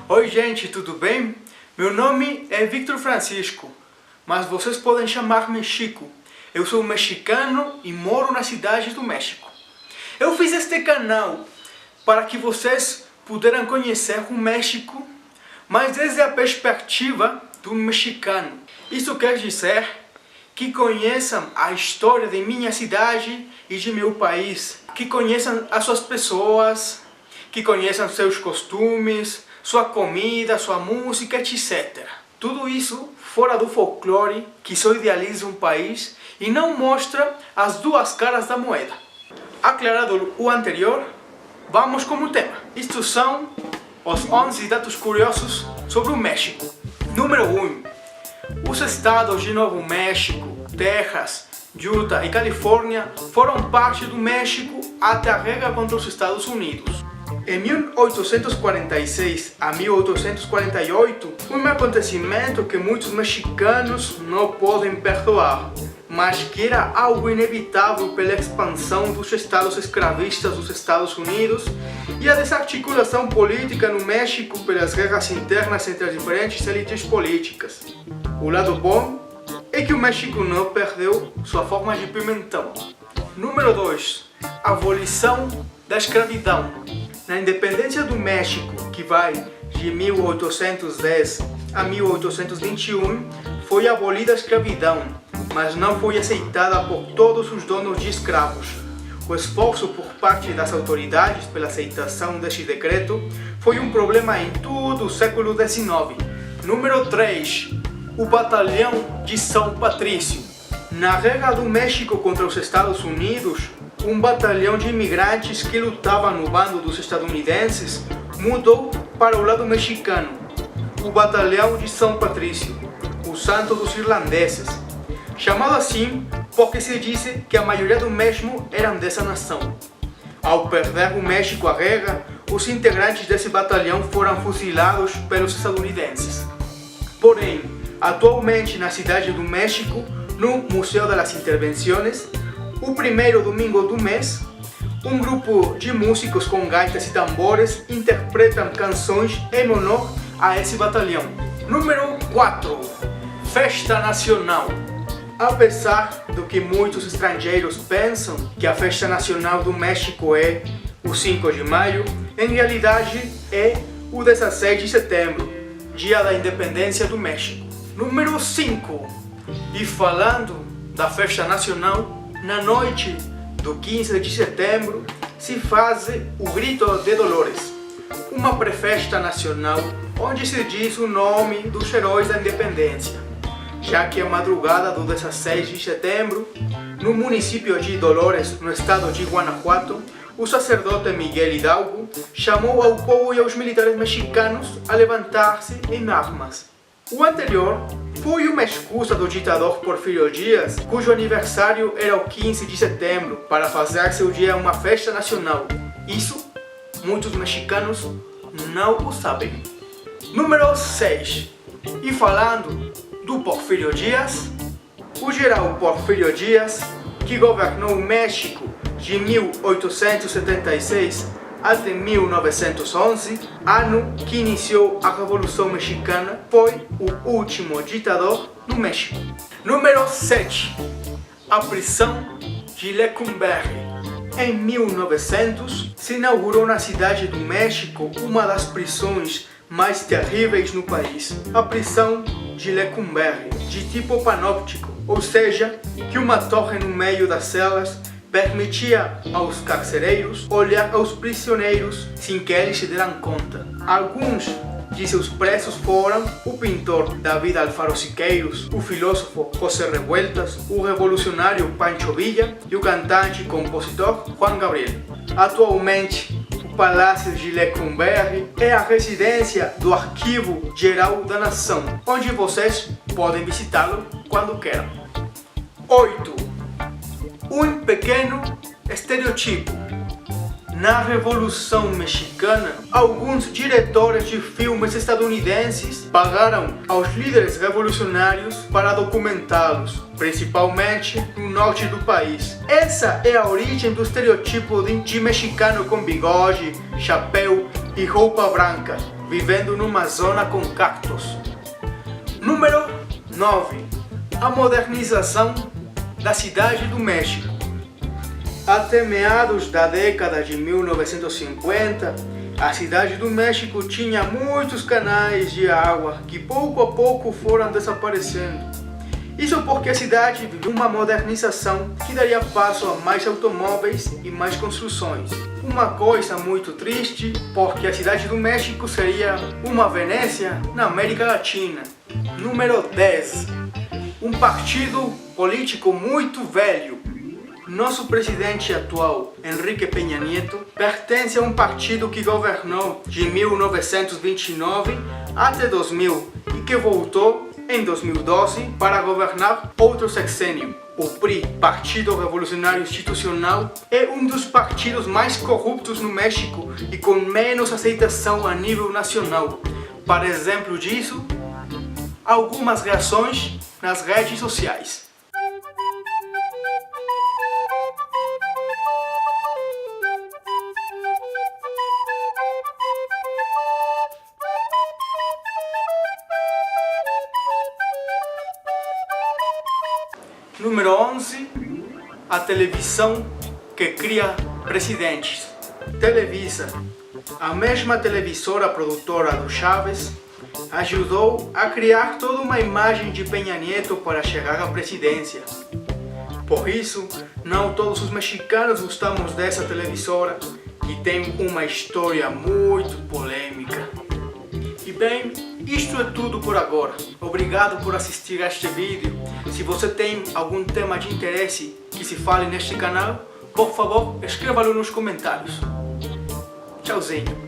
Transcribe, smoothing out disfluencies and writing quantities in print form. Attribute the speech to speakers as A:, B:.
A: Oi gente, tudo bem? Meu nome é Victor Francisco, mas vocês podem chamar-me Chico. Eu sou mexicano e moro na cidade do México. Eu fiz este canal para que vocês puderam conhecer o México, mas desde a perspectiva do mexicano. Isso quer dizer que conheçam a história de minha cidade e de meu país, que conheçam as suas pessoas, que conheçam seus costumes, sua comida, sua música, etc. Tudo isso fora do folclore que só idealiza um país e não mostra as duas caras da moeda. Aclarado o anterior, vamos como tema. Estes são os 11 dados curiosos sobre o México. Número 1. Os estados de Novo México, Texas, Utah e Califórnia foram parte do México até a guerra contra os Estados Unidos. Em 1846 a 1848, um acontecimento que muitos mexicanos não podem perdoar, mas que era algo inevitável pela expansão dos estados escravistas dos Estados Unidos e a desarticulação política no México pelas guerras internas entre as diferentes elites políticas. O lado bom é que o México não perdeu sua forma de pimentão. Número 2. Abolição da escravidão. Na independência do México, que vai de 1810 a 1821, foi abolida a escravidão, mas não foi aceitada por todos os donos de escravos. O esforço por parte das autoridades pela aceitação deste decreto foi um problema em todo o século XIX. Número 3. O Batalhão de São Patrício. Na guerra do México contra os Estados Unidos, um batalhão de imigrantes que lutava no bando dos estadunidenses mudou para o lado mexicano, o Batalhão de São Patrício, o santo dos irlandeses, chamado assim porque se disse que a maioria do mesmo eram dessa nação. Ao perder o México a guerra, os integrantes desse batalhão foram fuzilados pelos estadunidenses. Porém, atualmente na cidade do México, no Museu das Intervenciones, o primeiro domingo do mês, um grupo de músicos com gaitas e tambores interpretam canções em honor a esse batalhão. Número 4. Festa Nacional. Apesar do que muitos estrangeiros pensam que a Festa Nacional do México é o 5 de maio, em realidade é o 16 de setembro, dia da independência do México. Número 5. E falando da Festa Nacional, na noite do 15 de setembro se faz o Grito de Dolores, uma pré-festa nacional onde se diz o nome dos heróis da independência, já que a madrugada do 16 de setembro, no município de Dolores, no estado de Guanajuato, o sacerdote Miguel Hidalgo chamou ao povo e aos militares mexicanos a levantar-se em armas. O anterior foi uma excusa do ditador Porfirio Díaz, cujo aniversário era o 15 de setembro, para fazer seu dia uma festa nacional. Isso, muitos mexicanos não o sabem. Número 6. E falando do Porfirio Díaz, o general Porfirio Díaz, que governou o México de 1876 até 1911, ano que iniciou a Revolução Mexicana, foi o último ditador no México. Número 7. A prisão de Lecumberri. Em 1900, se inaugurou na cidade do México uma das prisões mais terríveis no país, a prisão de Lecumberri, de tipo panóptico, ou seja, que uma torre no meio das celas permitia aos carcereiros olhar aos prisioneiros sem que eles se deram conta. Alguns de seus presos foram o pintor David Alfaro Siqueiros, o filósofo José Revueltas, o revolucionário Pancho Villa e o cantante e compositor Juan Gabriel. Atualmente, o Palácio de Lecumberri é a residência do Arquivo Geral da Nação, onde vocês podem visitá-lo quando queiram. 8. Um pequeno estereotipo. Na Revolução Mexicana, alguns diretores de filmes estadunidenses pagaram aos líderes revolucionários para documentá-los, principalmente no norte do país. Essa é a origem do estereotipo de mexicano com bigode, chapéu e roupa branca. vivendo numa zona com cactos. Número 9. A modernização da Cidade do México. Até meados da década de 1950, a Cidade do México tinha muitos canais de água que pouco a pouco foram desaparecendo. Isso porque a cidade viveu uma modernização que daria passo a mais automóveis e mais construções. Uma coisa muito triste, porque a Cidade do México seria uma Venécia na América Latina. Número 10. Um partido político muito velho. Nosso presidente atual, Enrique Peña Nieto, pertence a um partido que governou de 1929 até 2000 e que voltou em 2012 para governar outro sexênio. O PRI, Partido Revolucionário Institucional, é um dos partidos mais corruptos no México e com menos aceitação a nível nacional. Para exemplo disso, algumas reações nas redes sociais. Número 11. A televisão que cria presidentes. Televisa, a mesma televisora produtora do Chaves, ajudou a criar toda uma imagem de Peña Nieto para chegar à presidência. Por isso, não todos os mexicanos gostamos dessa televisora, que tem uma história muito polêmica. E bem, isto é tudo por agora. Obrigado por assistir a este vídeo. Se você tem algum tema de interesse que se fale neste canal, por favor, escreva-lo nos comentários. Tchauzinho.